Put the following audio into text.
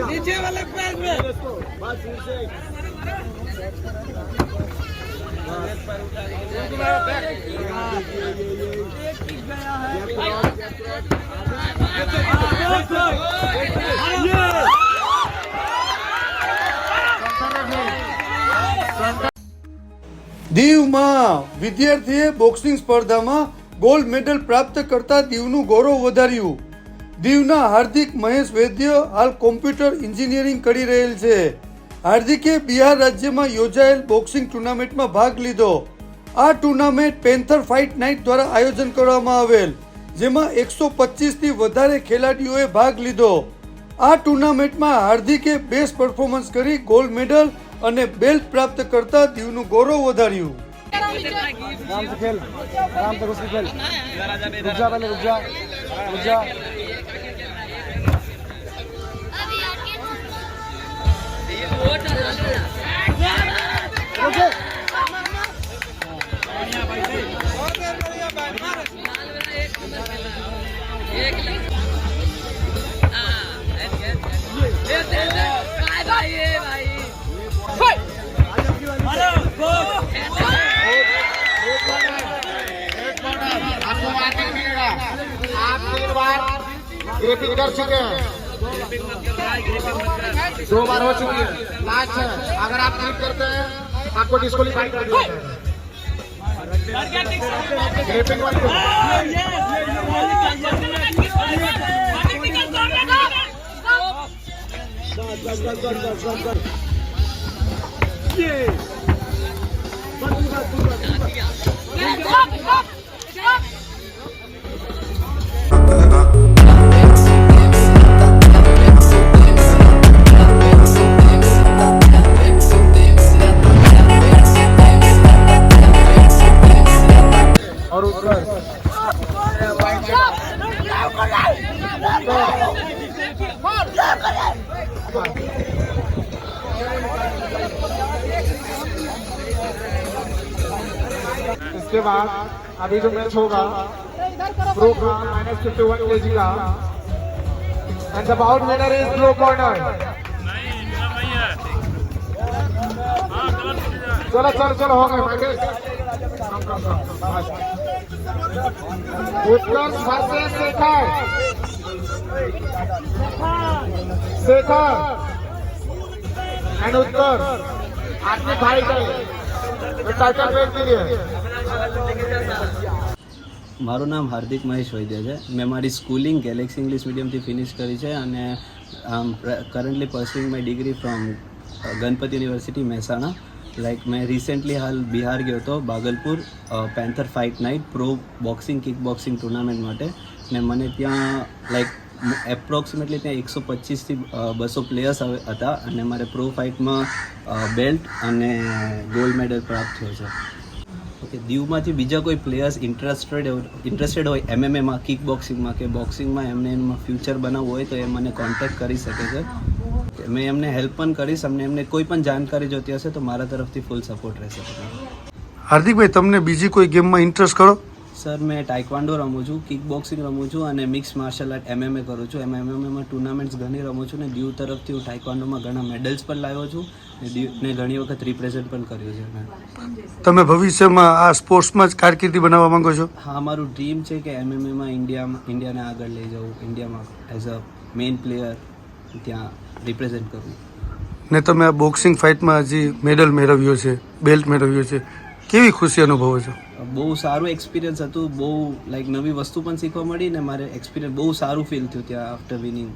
नीचे वाले पैर में દીવમાં વિદ્યાર્થીએ બોક્સિંગ સ્પર્ધામાં ગોલ્ડ મેડલ પ્રાપ્ત કરતા દીવનું ગૌરવ વધાર્યું. દીવના હાર્દિક મહેશ વૈદ્ય હાલ કોમ્પ્યુટર એન્જિનિયરિંગ કરી રહેલ છે. હાર્દિકે બિહાર રાજ્યમાં યોજાયેલ બોક્સિંગ ટુર્નામેન્ટમાં ભાગ લીધો. આ ટુર્નામેન્ટ પેન્થર ફાઇટ નાઇટ દ્વારા આયોજન કરવામાં આવેલ, જેમાં 125 થી વધારે ખેલાડીઓએ ભાગ લીધો. આ ટુર્નામેન્ટમાં હાર્દિકે બેસ્ટ પરફોર્મન્સ કરી ગોલ્ડ મેડલ અને બેલ્ટ પ્રાપ્ત કરતા દીવનું ગૌરવ વધાર્યું. आराम से खेल, आराम से घुस के खेल, रुक जा पहले, रुक जा, रुक जा. आप 3 बार ग्रिपिंग कर चुके हैं, 2 बार हो चुकी है, लास्ट है. अगर आप ग्रिप करते हैं आपको डिस्क्वालीफाई कर दिया जाएगा. ग्रिपिंग वाली और उत्तर इसके बाद अभी जो मैच होगा प्रो का -51 kg का, and the bout winner is blue corner. चलो चलो चलो हो गए fighters. Uttar versus Shekhar, Shekhar and Uttar आदमी फाइट है टाइटल वेट के लिए. મારું નામ હાર્દિક મહેશ વૈદ્ય છે. મેં મારી સ્કૂલિંગ ગેલેક્સી ઇંગ્લિશ મીડિયમથી ફિનિશ કરી છે અને currently pursuing my degree from Ganpati University Mehsana. Like મેં રિસેન્ટલી હાલ બિહાર ગયો હતો, Bhagalpur panther fight night pro boxing kick boxing tournament માટે, ને મને ત્યાં લાઈક એપ્રોક્સિમેટલી ત્યાં 125 થી 200 પ્લેયર્સ હતા અને મારે પ્રો ફાઇટમાં બેલ્ટ અને ગોલ્ડ મેડલ પ્રાપ્ત થયો છે. ઓકે, દીવમાંથી બીજા કોઈ પ્લેયર્સ ઇન્ટરેસ્ટેડ હોય એમએમએમાં, કિક બોક્સિંગમાં કે બોક્સિંગમાં, એમને એમાં ફ્યુચર બનાવવું હોય તો એ મને કોન્ટેક્ટ કરી શકે છે. મેં એમને હેલ્પ પણ કરીશ. એમને કોઈ પણ જાણકારી જોતી હશે તો મારા તરફથી ફૂલ સપોર્ટ રહેશે. હાર્દિકભાઈ, તમને બીજી કોઈ ગેમમાં ઇન્ટરેસ્ટ ખરો? સર, મેં ટાઇક્વાન્ડો રમું છું, કિક બોક્સિંગ રમું છું અને મિક્સ માર્શલ આર્ટ એમએમએ કરું છું. એમએમએમાં ટુર્નામેન્ટ્સ ઘણી રમું છું ને દીવ તરફથી હું ટાઇક્વાન્ડોમાં ઘણા મેડલ્સ પણ લાવ્યો છું ને ઘણી વખત રિપ્રેઝેન્ટ પણ કર્યું છે મેં. તમે ભવિષ્યમાં આ સ્પોર્ટ્સમાં જ કારકિર્દી બનાવવા માંગો છો? હા, મારું ડ્રીમ છે કે એમએમએમાં ઇન્ડિયાને આગળ લઈ જાઉં, ઇન્ડિયામાં એઝ અ મેઇન પ્લેયર ત્યાં રિપ્રેઝેન્ટ કરવું. ને તમે આ બોક્સિંગ ફાઇટમાં હજી મેડલ મેળવ્યો છે, બેલ્ટ મેળવ્યો છે, કેવી ખુશી અનુભવો છો? બહુ સારું એક્સપિરિયન્સ હતું, બહુ લાઈક નવી વસ્તુ પણ શીખવા મળી ને મારે એક્સપિરિયન્સ બહુ સારું ફીલ થયું ત્યાં આફ્ટર વિનિંગ.